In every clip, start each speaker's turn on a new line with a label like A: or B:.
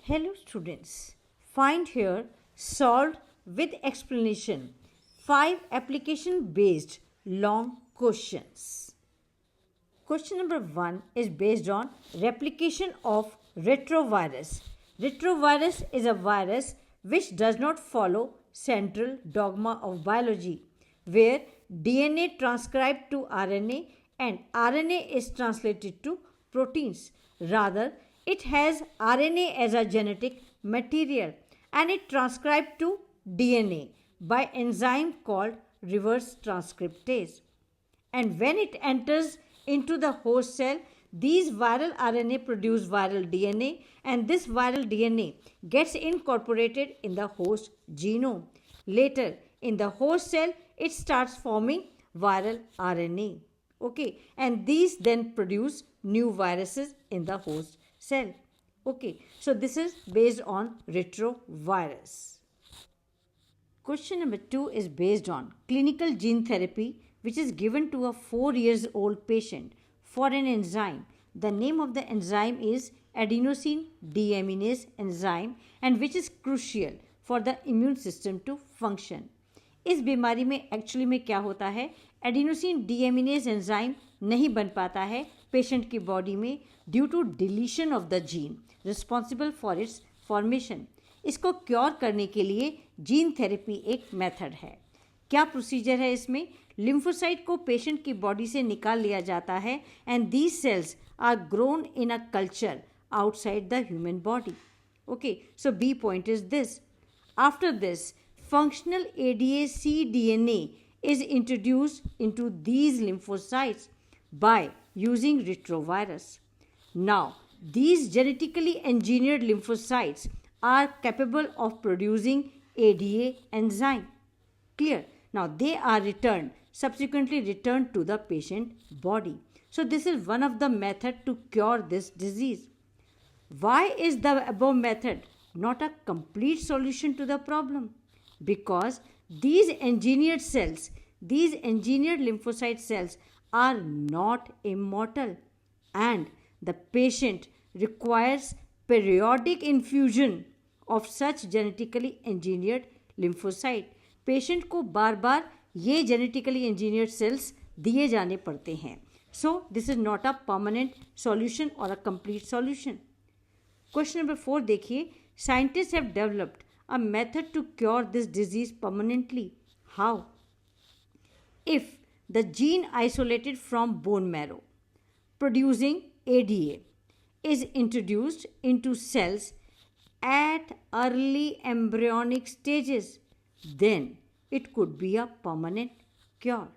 A: Hello students, find here solved with explanation 5 application based long questions. Question number 1 is based on replication of retrovirus. Retrovirus is a virus which does not follow central dogma of biology, where DNA transcribed to RNA and RNA is translated to proteins. Rather, it has RNA as a genetic material and it transcribed to DNA by enzyme called reverse transcriptase. And when it enters into the host cell, these viral RNA produce viral DNA and this viral DNA gets incorporated in the host genome. Later, in the host cell, it starts forming viral RNA. Okay, and these then produce new viruses in the host cell. Okay, so this is based on retrovirus. Question number 2 is based on clinical gene therapy which is given to a 4 years old patient for an enzyme. The name of the enzyme is adenosine deaminase enzyme and which is crucial for the immune system to function. इस बीमारी में actually में क्या होता है, adenosine deaminase enzyme नहीं बन पाता है पेशेंट की बॉडी में due to deletion of the gene responsible for its formation. इसको क्योर करने के लिए जीन थेरेपी एक मेथड है. क्या प्रोसीजर है इसमें? लिम्फोसाइट को पेशेंट की बॉडी से निकाल लिया जाता है and these cells are grown in a culture outside the human body. Okay, so B point is this. After this, functional ADA-cDNA is introduced into these lymphocytes by using retrovirus. Now, these genetically engineered lymphocytes are capable of producing ADA enzyme. Clear? Now, they are subsequently returned to the patient body. So, this is one of the methods to cure this disease. Why is the above method not a complete solution to the problem? Because these engineered cells, these engineered lymphocyte cells are not immortal and the patient requires periodic infusion of such genetically engineered lymphocyte. Patient को बार बार ये genetically engineered cells दिए जाने पड़ते हैं. So this is not a permanent solution or a complete solution. Question number 4 देखिए. Scientists have developed a method to cure this disease permanently. How? If the gene isolated from bone marrow producing ADA is introduced into cells at early embryonic stages, then it could be a permanent cure.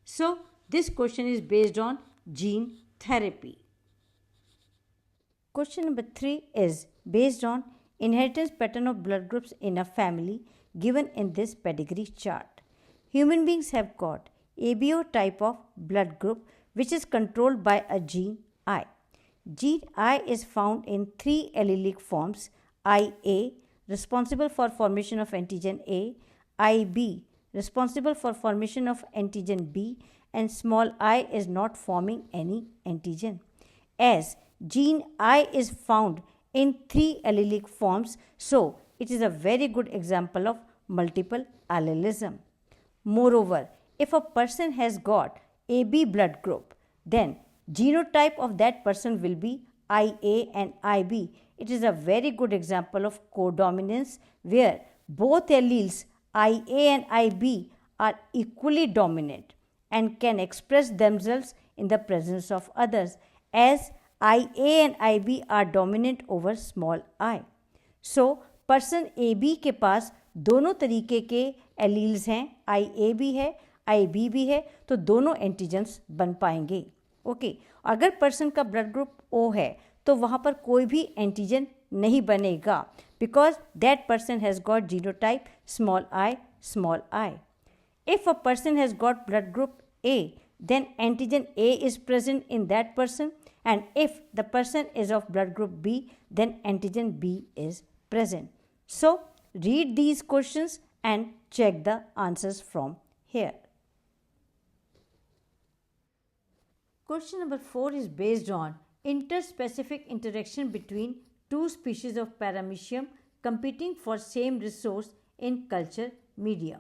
A: So, this question is based on gene therapy. Question number 3 is based on inheritance pattern of blood groups in a family given in this pedigree chart. Human beings have got ABO type of blood group which is controlled by a gene I. Gene I is found in 3 allelic forms: IA responsible for formation of antigen A, IB responsible for formation of antigen B, and small I is not forming any antigen. As gene I is found in 3 allelic forms, so it is a very good example of multiple allelism. Moreover, if a person has got AB blood group, then genotype of that person will be IA and IB. It is a very good example of codominance where both alleles IA and IB are equally dominant and can express themselves in the presence of others, as IA and IB are dominant over small I. So, person AB के पास दोनों तरीके के alleles हैं, IA भी है, IB भी है, तो दोनों एंटीजेंस बन पाएंगे. ओके, अगर पर्सन का ब्लड ग्रुप O है तो वहाँ पर कोई भी एंटीजन नहीं बनेगा because that person has got genotype small I. If a person has got blood group A, then antigen A is present in that person. And if the person is of blood group B, then antigen B is present. So, read these questions and check the answers from here. Question number 4 is based on interspecific interaction between two species of paramecium competing for same resource in culture media.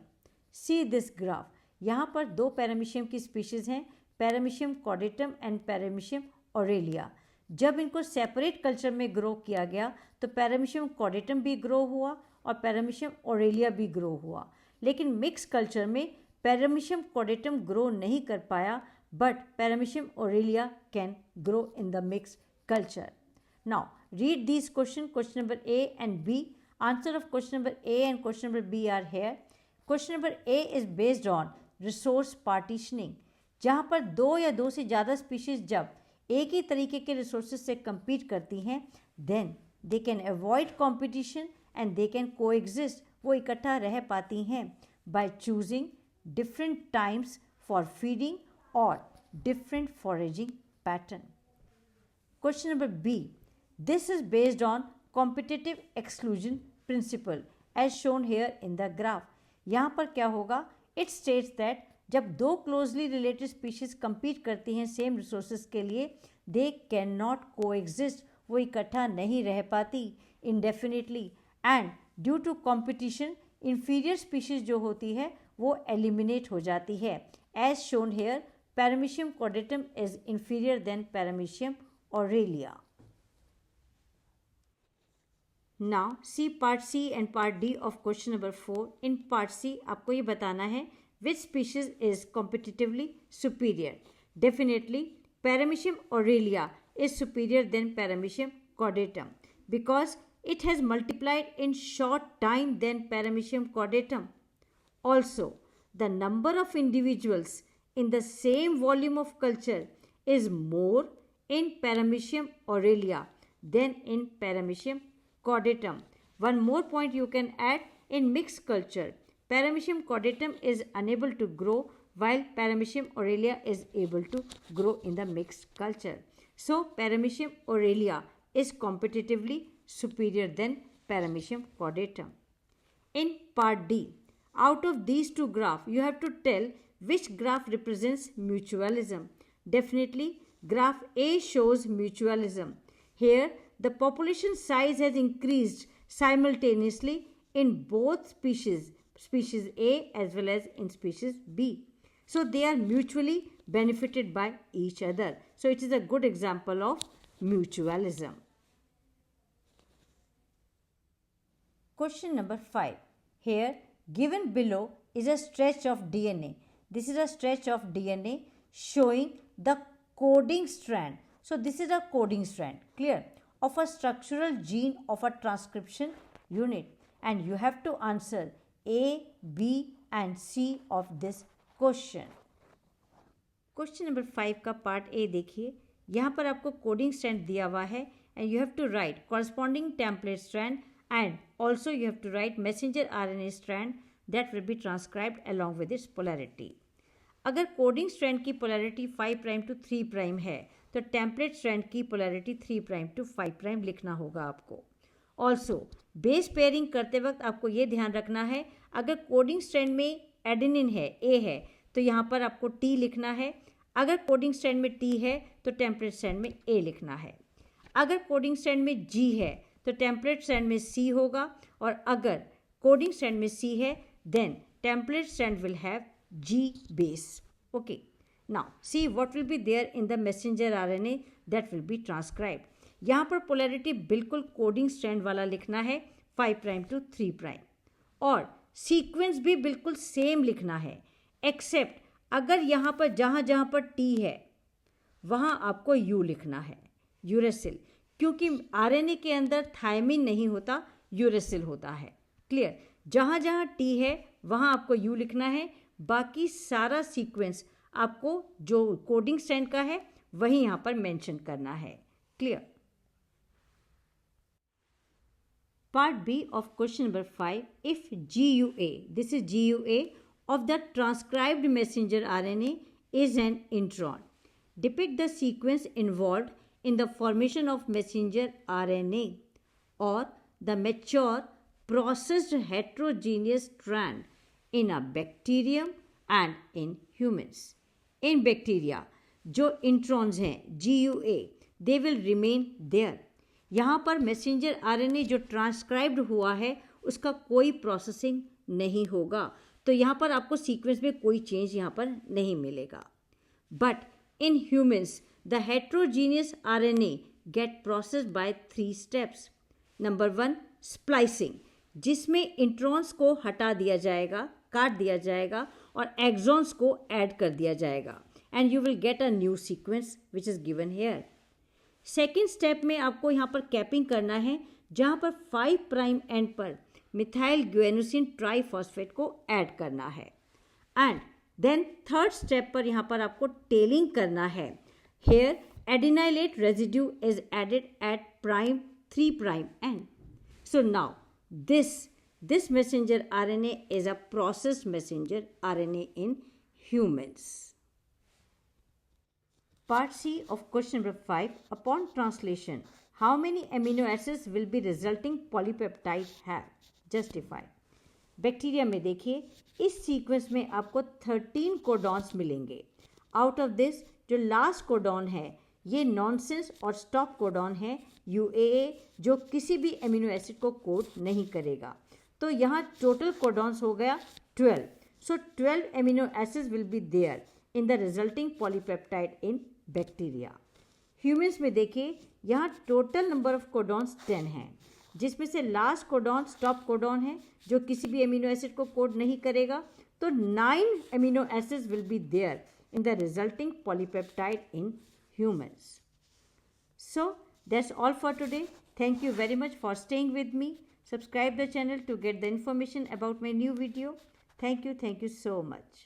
A: See this graph. यहाँ पर दो paramecium की species हैं, paramecium कॉर्डेटम and paramecium Aurelia. जब इनको separate culture में grow किया गया तो पैरामीशियम कॉर्डेटम भी ग्रो हुआ और पैरामीशियम ऑरेलिया भी ग्रो हुआ, लेकिन मिक्स कल्चर में पैरामीशियम कॉर्डेटम ग्रो नहीं कर पाया, but Paramecium aurelia can grow in the mixed culture. Now, read these questions, question number A and B. Answer of question number A and question number B are here. Question number A is based on resource partitioning. जहाँ पर दो या दो से ज़्यादा species जब एक ही तरीके के रिसोर्सेज से compete करती हैं, then they can avoid competition and they can coexist. वो इकट्ठा रह पाती हैं by choosing different times for feeding or different foraging pattern. Question number B. This is based on competitive exclusion principle as shown here in the graph. यहाँ पर क्या होगा? It states that जब दो closely related species compete करती हैं same resources के लिए, they cannot coexist. वो इकट्ठा नहीं रह पाती indefinitely, and due to competition inferior species जो होती है वो eliminate हो जाती है. As shown here, Paramecium caudatum is inferior than Paramecium aurelia. Now see part C and part D of question number 4. In part C आपको ये बताना है which species is competitively superior. Definitely Paramecium aurelia is superior than Paramecium caudatum because it has multiplied in short time than Paramecium caudatum. Also, the number of individuals in the same volume of culture is more in Paramecium aurelia than in Paramecium caudatum. One more point you can add: in mixed culture, Paramecium caudatum is unable to grow while Paramecium aurelia is able to grow in the mixed culture. So, Paramecium aurelia is competitively superior than Paramecium caudatum. In part D, out of these two graphs, you have to tell which graph represents mutualism. Definitely, graph A shows mutualism. Here, the population size has increased simultaneously in both species, species A as well as in species B. So, they are mutually benefited by each other. So, it is a good example of mutualism. Question number 5. Here, given below is a stretch of DNA. This is a stretch of DNA showing the coding strand. So, this is a coding strand, clear, of a structural gene of a transcription unit. And you have to answer A, B and C of this question. Question number 5 का part A देखिए. यहाँ पर आपको coding strand दिया हुआ है and you have to write corresponding template strand and also you have to write messenger RNA strand that will be transcribed along with its polarity. अगर coding strand की polarity 5 prime to 3 prime है तो template strand की polarity 3 prime to 5 prime लिखना होगा आपको. Also base pairing करते वक्त आपको ये ध्यान रखना है, अगर कोडिंग स्ट्रैंड में एडेनिन है, ए है, तो यहाँ पर आपको टी लिखना है. अगर कोडिंग स्ट्रैंड में टी है तो टेम्पलेट स्ट्रैंड में ए लिखना है. अगर कोडिंग स्ट्रैंड में जी है तो टेम्पलेट स्ट्रैंड में सी होगा, और अगर कोडिंग स्ट्रैंड में सी है then template strand will have G base. Okay. Now see what will be there in the messenger RNA that will be transcribed. यहाँ पर polarity बिल्कुल कोडिंग स्ट्रैंड वाला लिखना है 5 प्राइम टू 3 प्राइम, और sequence भी बिल्कुल सेम लिखना है, एक्सेप्ट अगर यहाँ पर जहाँ पर T है वहाँ आपको U लिखना है, यूरेसिल, क्योंकि RNA के अंदर थायमिन नहीं होता, यूरेसिल होता है. क्लियर? जहाँ T है वहाँ आपको U लिखना है, बाकी सारा सीक्वेंस आपको जो कोडिंग स्ट्रैंड का है वही यहाँ पर मेंशन करना है. Clear? Part B of question number 5. If GUA, this is GUA of the transcribed messenger RNA is an intron, depict the sequence involved in the formation of messenger RNA or the mature processed heterogeneous strand in a bacterium and in humans. In bacteria, जो introns हैं GUA, they will remain there. यहाँ पर messenger RNA जो transcribed हुआ है उसका कोई processing नहीं होगा, तो यहाँ पर आपको सीक्वेंस में कोई चेंज यहाँ पर नहीं मिलेगा. But in humans the heterogeneous RNA get processed by 3 steps. Number 1 splicing, जिसमें इंट्रॉन्स को हटा दिया जाएगा, काट दिया जाएगा और एक्सॉन्स को ऐड कर दिया जाएगा and you will get a new sequence which is given here. Second step में आपको यहाँ पर कैपिंग करना है, जहाँ पर 5 प्राइम एंड पर मिथाइल ग्वेनोसिन ट्राइफॉस्फेट को ऐड करना है. एंड देन थर्ड स्टेप पर यहाँ पर आपको टेलिंग करना है. Here adenylate residue is added at prime 3 prime end. So now this messenger RNA is a processed messenger RNA in humans. Part C of question number 5. Upon translation, how many amino acids will be resulting polypeptide have? Justify. Bacteria में देखिए, इस sequence में आपको 13 codons मिलेंगे. Out of this जो last codon है ये nonsense और स्टॉप कोडॉन है UAA, जो किसी भी एमिनो एसिड को कोड नहीं करेगा. तो यहाँ टोटल कोडॉन्स हो गया 12. So 12 amino acids will be there in the resulting polypeptide in bacteria. Humans में देखिए, यहाँ टोटल नंबर ऑफ कोडॉन्स 10 हैं, जिसमें से लास्ट कोडॉन स्टॉप कोडॉन है जो किसी भी एमिनो एसिड को कोड नहीं करेगा. तो 9 amino acids will be there in the resulting polypeptide इन humans. So that's all for today. Thank you very much for staying with me. Subscribe the channel to get the information about my new video. Thank you so much.